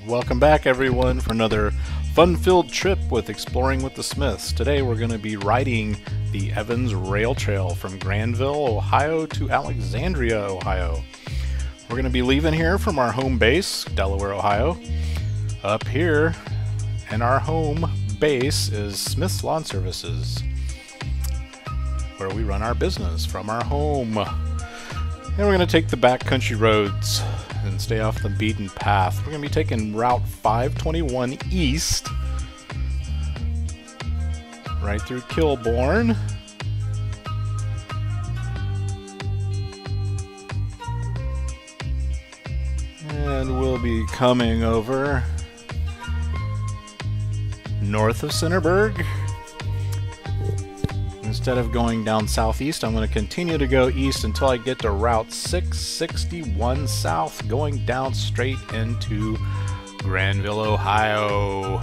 Welcome back everyone for another fun-filled trip with Exploring with the Smiths. Today we're going to be riding the Evans Rail Trail from Granville, Ohio to Alexandria, Ohio. We're going to be leaving here from our home base, Delaware, Ohio. Up here in our home base is Smith's Lawn Services, where we run our business from our home. And we're going to take the backcountry roads and stay off the beaten path. We're going to be taking Route 521 east, right through Kilbourne. And we'll be coming over north of Centerburg. Instead of going down southeast, I'm going to continue to go east until I get to Route 661 south, going down straight into Granville, Ohio.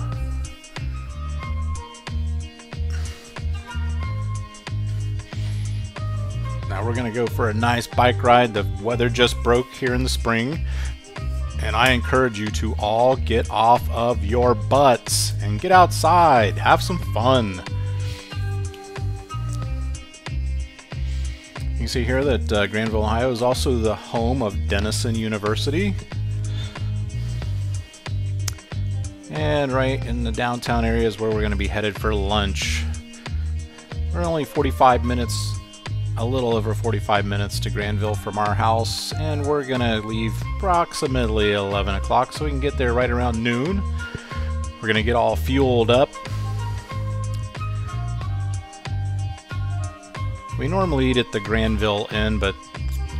Now we're going to go for a nice bike ride. The weather just broke here in the spring, and I encourage you to all get off of your butts and get outside, have some fun. You can see here that Granville, Ohio is also the home of Denison University. And right in the downtown area is where we're going to be headed for lunch. We're only 45 minutes, a little over 45 minutes to Granville from our house, and we're going to leave approximately 11 o'clock so we can get there right around noon. We're going to get all fueled up. We normally eat at the Granville Inn, but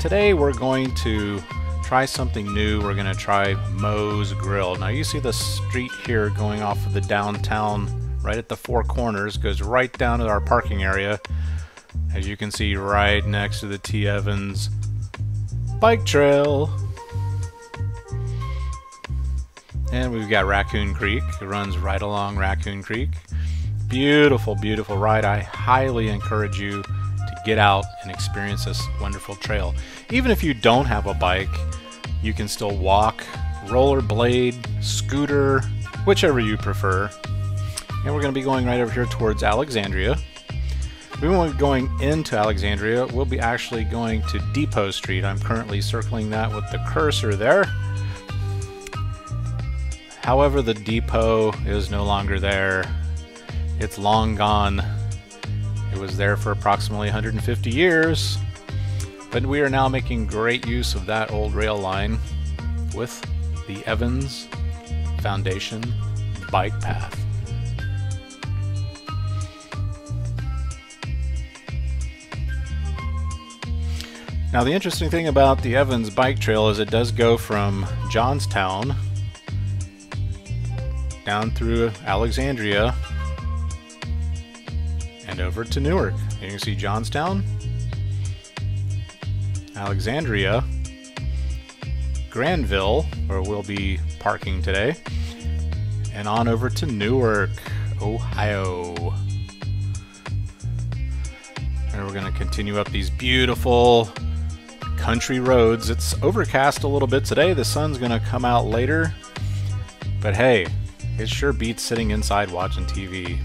today we're going to try something new. We're going to try Moe's Grill. Now you see the street here going off of the downtown, right at the Four Corners, goes right down to our parking area. As you can see, right next to the T. Evans bike trail. And we've got Raccoon Creek. It runs right along Raccoon Creek. Beautiful, beautiful ride. I highly encourage you get out and experience this wonderful trail. Even if you don't have a bike, you can still walk, rollerblade, scooter, whichever you prefer. And we're going to be going right over here towards Alexandria. We won't be going into Alexandria. We'll be actually going to Depot Street. I'm currently circling that with the cursor there. However, the depot is no longer there. It's long gone. It was there for approximately 150 years, but we are now making great use of that old rail line with the Evans Foundation bike path. Now the interesting thing about the Evans bike trail is it does go from Johnstown down through Alexandria and over to Newark. You can see Johnstown, Alexandria, Granville, where we'll be parking today, and on over to Newark, Ohio. And we're going to continue up these beautiful country roads. It's overcast a little bit today. The sun's going to come out later, but hey, it sure beats sitting inside watching TV.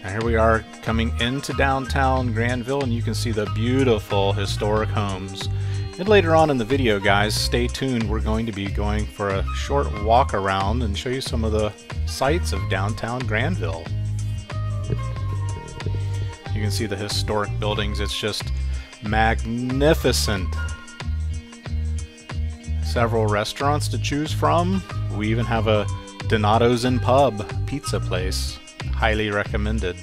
Now here we are coming into downtown Granville, and you can see the beautiful historic homes. And later on in the video, guys, stay tuned. We're going to be going for a short walk around and show you some of the sights of downtown Granville. You can see the historic buildings. It's just magnificent. Several restaurants to choose from. We even have a Donato's Inn Pub pizza place. Highly recommended.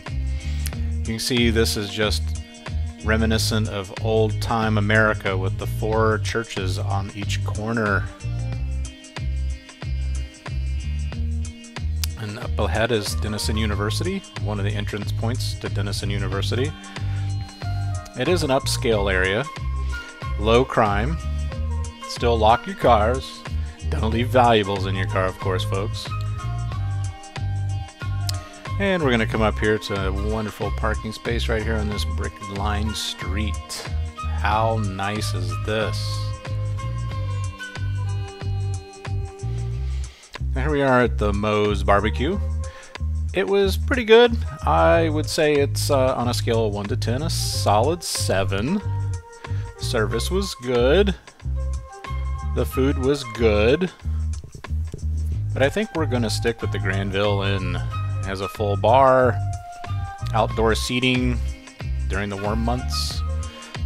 You can see this is just reminiscent of old-time America with the 4 churches on each corner. And up ahead is Denison University, one of the entrance points to Denison University. It is an upscale area, low crime. Still lock your cars. Don't leave valuables in your car, of course, folks. And we're going to come up here to a wonderful parking space right here on this brick-lined street. How nice is this? Here we are at the Moe's Barbecue. It was pretty good. I would say it's on a scale of 1 to 10, a solid 7. Service was good. The food was good. But I think we're going to stick with the Granville Inn. It has a full bar, outdoor seating during the warm months.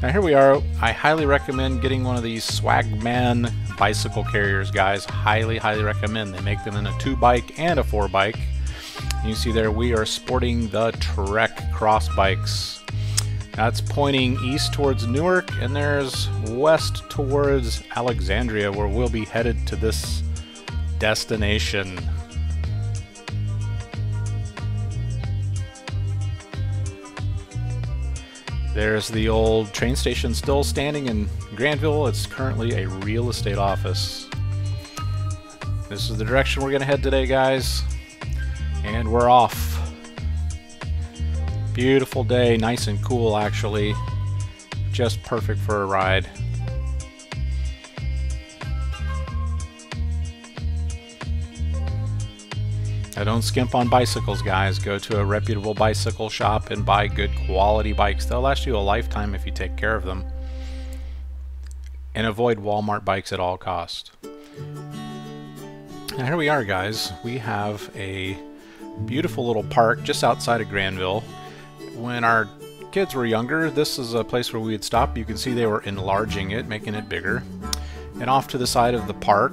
Now here we are. I highly recommend getting one of these Swagman bicycle carriers, guys. Highly, highly recommend. They make them in a 2-bike and a 4-bike. You see there we are sporting the Trek cross bikes. That's pointing east towards Newark, and there's west towards Alexandria, where we'll be headed to this destination. There's the old train station still standing in Granville. It's currently a real estate office. This is the direction we're going to head today, guys. And we're off. Beautiful day, nice and cool actually. Just perfect for a ride. Now don't skimp on bicycles, guys. Go to a reputable bicycle shop and buy good quality bikes. They'll last you a lifetime if you take care of them. And avoid Walmart bikes at all costs. Now here we are, guys. We have a beautiful little park just outside of Granville. When our kids were younger, this is a place where we would stop. You can see they were enlarging it, making it bigger. And off to the side of the park,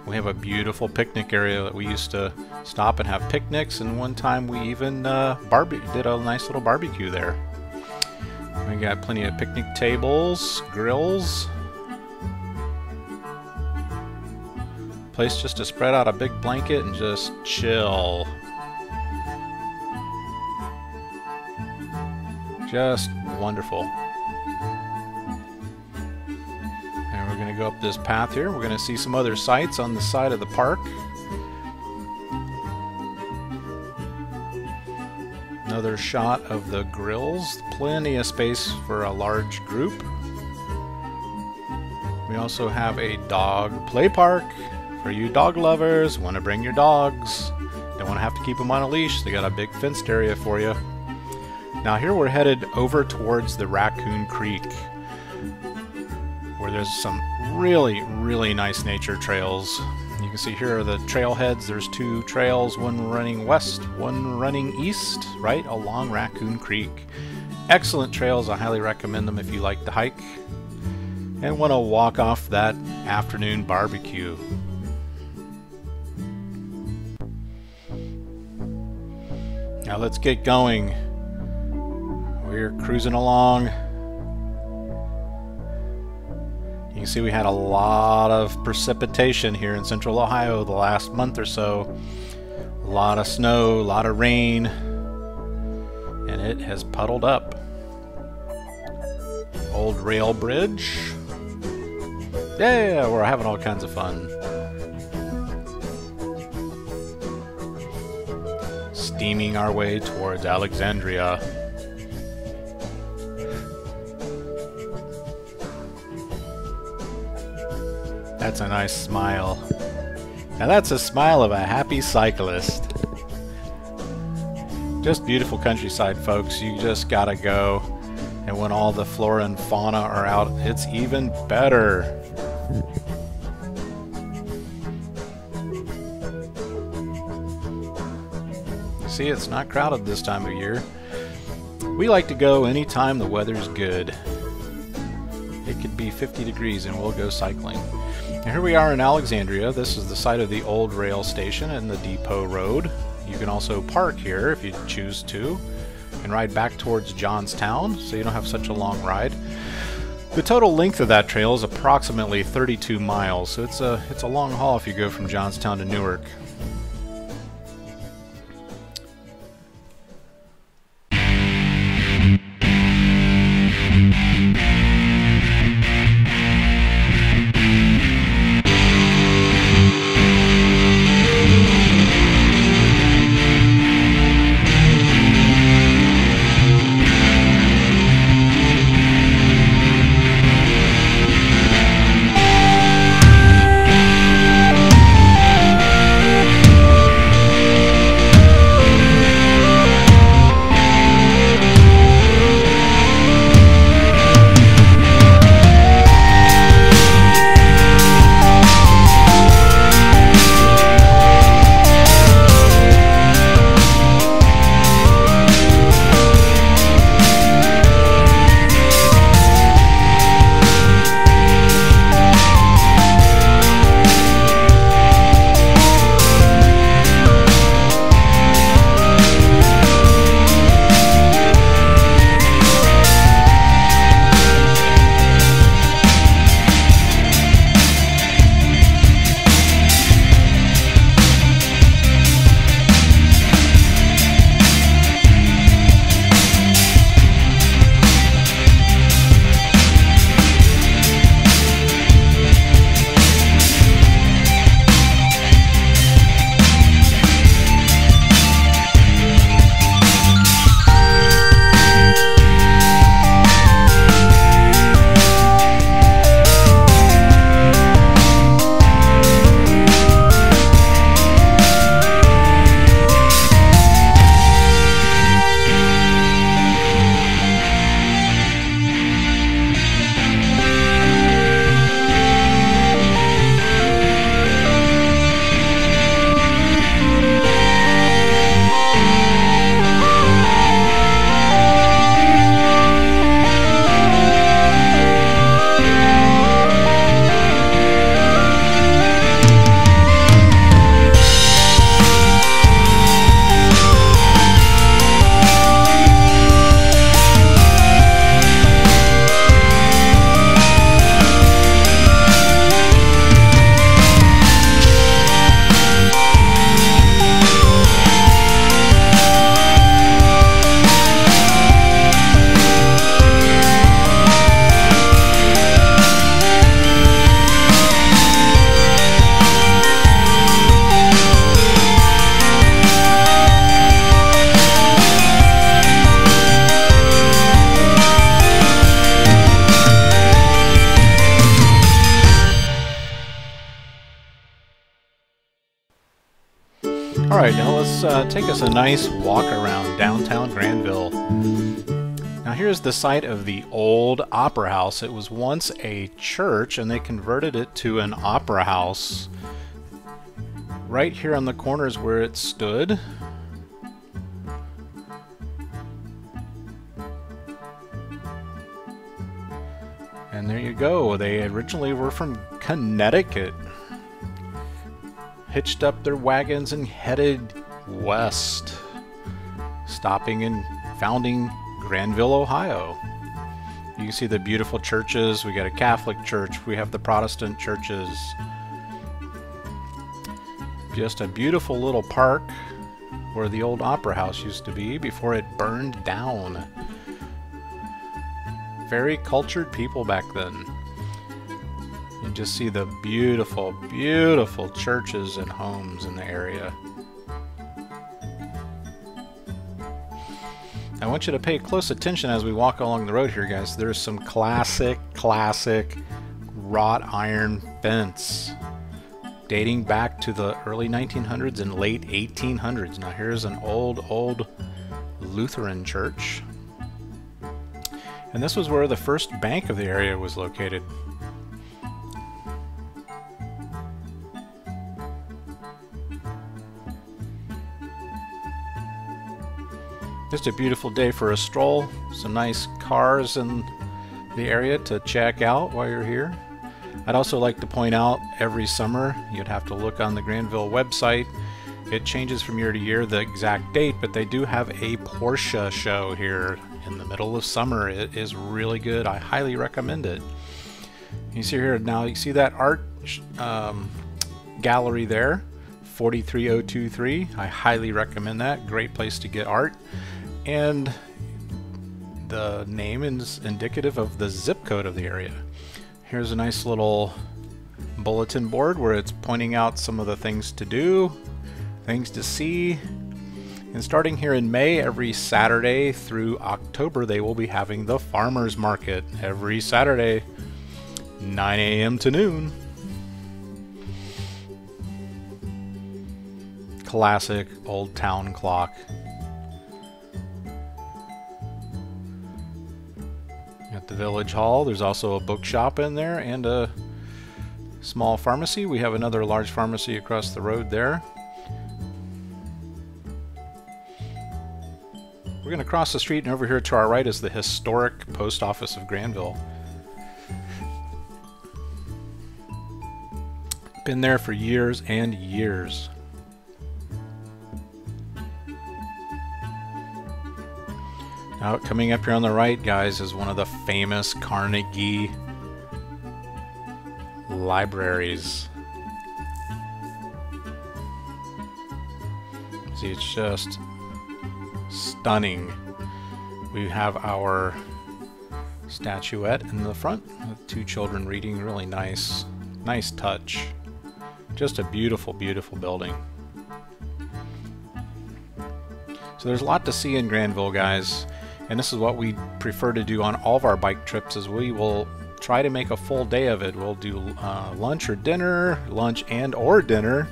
we have a beautiful picnic area that we used to stop and have picnics, and one time we even did a nice little barbecue there. We got plenty of picnic tables, grills, place just to spread out a big blanket and just chill. Just wonderful. And we're going to go up this path here. We're going to see some other sights on the side of the park. Another shot of the grills. Plenty of space for a large group. We also have a dog play park. For you dog lovers, want to bring your dogs, don't want to have to keep them on a leash, they got a big fenced area for you. Now here we're headed over towards the Raccoon Creek, where there's some really, really nice nature trails. You can see here are the trailheads. There's 2 trails, one running west, one running east, right along Raccoon Creek. Excellent trails. I highly recommend them if you like to hike and want to walk off that afternoon barbecue. Now let's get going. We're cruising along. You can see we had a lot of precipitation here in central Ohio the last month or so. A lot of snow, a lot of rain, and it has puddled up. Old rail bridge. Yeah, we're having all kinds of fun. Steaming our way towards Alexandria. That's a nice smile. Now that's a smile of a happy cyclist. Just beautiful countryside, folks. You just gotta go. And when all the flora and fauna are out, it's even better. See, it's not crowded this time of year. We like to go anytime the weather's good. It could be 50 degrees and we'll go cycling. And here we are in Alexandria. This is the site of the old rail station and the depot road. You can also park here if you choose to and ride back towards Johnstown, so you don't have such a long ride. The total length of that trail is approximately 32 miles, so it's a long haul if you go from Johnstown to Newark. Alright, now let's take us a nice walk around downtown Granville. Now here's the site of the old Opera House. It was once a church and they converted it to an opera house. Right here on the corner is where it stood. And there you go. They originally were from Connecticut. Hitched up their wagons and headed west, stopping and founding Granville, Ohio. You can see the beautiful churches. We got a Catholic church. We have the Protestant churches. Just a beautiful little park where the old Opera House used to be before it burned down. Very cultured people back then. You just see the beautiful, beautiful churches and homes in the area. I want you to pay close attention as we walk along the road here, guys. There's some classic wrought iron fence dating back to the early 1900s and late 1800s. Now here's an old Lutheran church. And this was where the first bank of the area was located. Just a beautiful day for a stroll. Some nice cars in the area to check out while you're here. I'd also like to point out every summer, you'd have to look on the Granville website. It changes from year to year, the exact date, but they do have a Porsche show here in the middle of summer. It is really good. I highly recommend it. You see here now, you see that art gallery there, 43023. I highly recommend that. Great place to get art. And the name is indicative of the zip code of the area. Here's a nice little bulletin board where it's pointing out some of the things to do, things to see. And starting here in May, every Saturday through October, they will be having the farmers market every Saturday, 9 a.m. to noon. Classic old town clock. At the village hall, there's also a bookshop in there and a small pharmacy. We have another large pharmacy across the road there. We're going to cross the street, and over here to our right is the historic post office of Granville. Been there for years and years. Now, coming up here on the right, guys, is one of the famous Carnegie libraries. See, it's just stunning. We have our statuette in the front with two children reading. Really nice touch. Just a beautiful, beautiful building. So there's a lot to see in Granville, guys. And this is what we prefer to do on all of our bike trips, is we will try to make a full day of it. We'll do lunch and or dinner,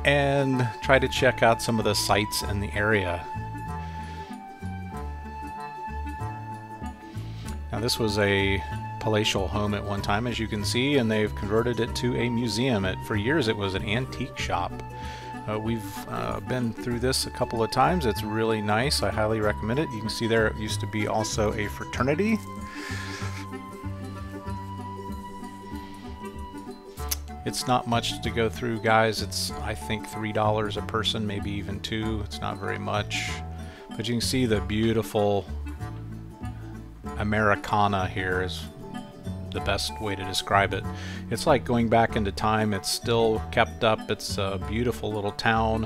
and try to check out some of the sites in the area. Now this was a palatial home at one time, as you can see, and they've converted it to a museum. For years it was an antique shop. We've been through this a couple of times. It's really nice. I highly recommend it. You can see there it used to be also a fraternity. It's not much to go through, guys. It's, I think, $3 a person, maybe even $2. It's not very much. But you can see the beautiful Americana here is the best way to describe it. It's like going back into time. It's still kept up. It's a beautiful little town.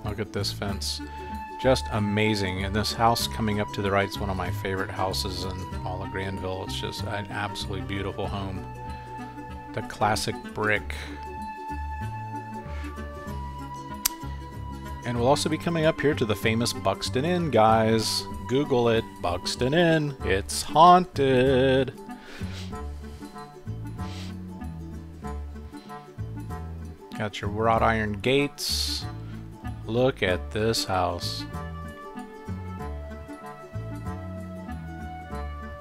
Look at this fence. Just amazing. And this house coming up to the right is one of my favorite houses in all of Granville. It's just an absolutely beautiful home. The classic brick. And we'll also be coming up here to the famous Buxton Inn, guys. Google it, Buxton Inn. It's haunted. Got your wrought iron gates. Look at this house.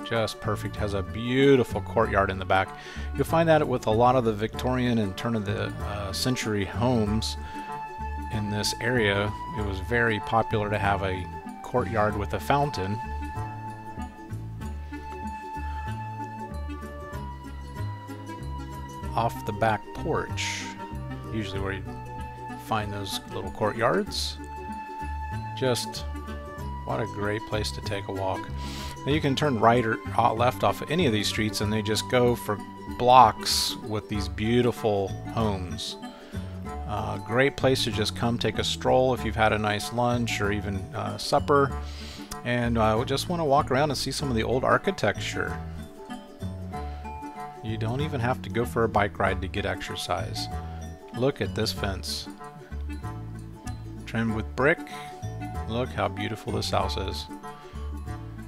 Just perfect. Has a beautiful courtyard in the back. You'll find that with a lot of the Victorian and turn of the century homes in this area. It was very popular to have a courtyard with a fountain. Off the back porch, usually where you find those little courtyards. Just what a great place to take a walk. Now you can turn right or left off of any of these streets and they just go for blocks with these beautiful homes. Great place to just come take a stroll if you've had a nice lunch or even supper, and just want to walk around and see some of the old architecture. You don't even have to go for a bike ride to get exercise. Look at this fence. Trimmed with brick. Look how beautiful this house is.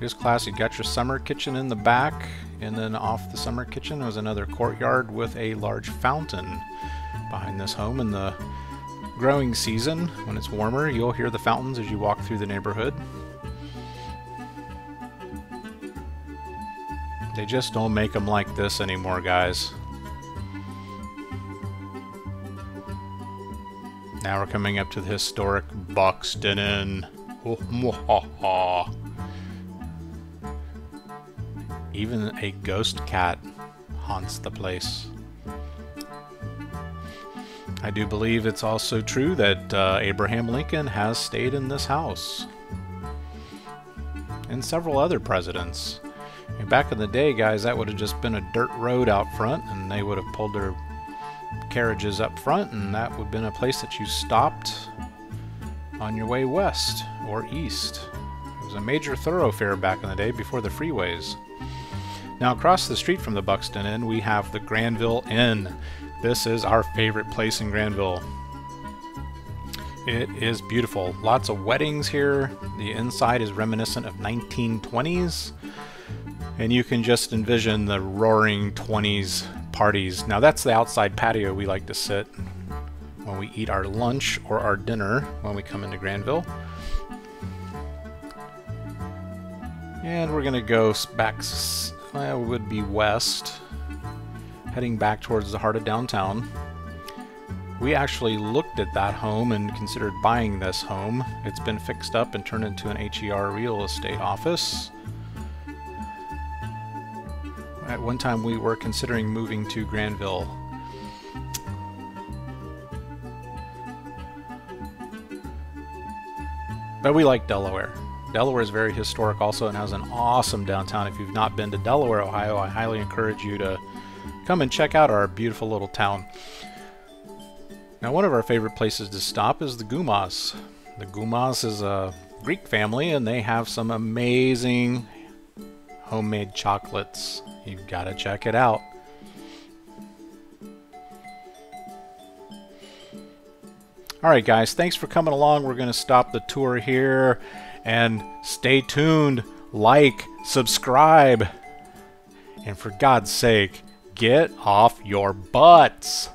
Just classic. Got your summer kitchen in the back, and then off the summer kitchen was another courtyard with a large fountain behind this home. In the growing season, when it's warmer, you'll hear the fountains as you walk through the neighborhood. They just don't make them like this anymore, guys. Now we're coming up to the historic Buxton Inn. Oh, even a ghost cat haunts the place. I do believe it's also true that Abraham Lincoln has stayed in this house. And several other presidents. And back in the day, guys, that would have just been a dirt road out front, and they would have pulled their carriages up front, and that would have been a place that you stopped on your way west or east. It was a major thoroughfare back in the day before the freeways. Now across the street from the Buxton Inn, we have the Granville Inn. This is our favorite place in Granville. It is beautiful. Lots of weddings here. The inside is reminiscent of 1920s. And you can just envision the roaring 20s parties. Now that's the outside patio we like to sit when we eat our lunch or our dinner when we come into Granville. And we're gonna go back, well, it would be west, heading back towards the heart of downtown. We actually looked at that home and considered buying this home. It's been fixed up and turned into an HER real estate office. At one time we were considering moving to Granville. But we like Delaware. Delaware is very historic also and has an awesome downtown. If you've not been to Delaware, Ohio, I highly encourage you to come and check out our beautiful little town. Now one of our favorite places to stop is the Gumas. The Gumas is a Greek family and they have some amazing homemade chocolates. You've got to check it out. Alright guys, thanks for coming along. We're going to stop the tour here and stay tuned, like, subscribe, and for God's sake, get off your butts.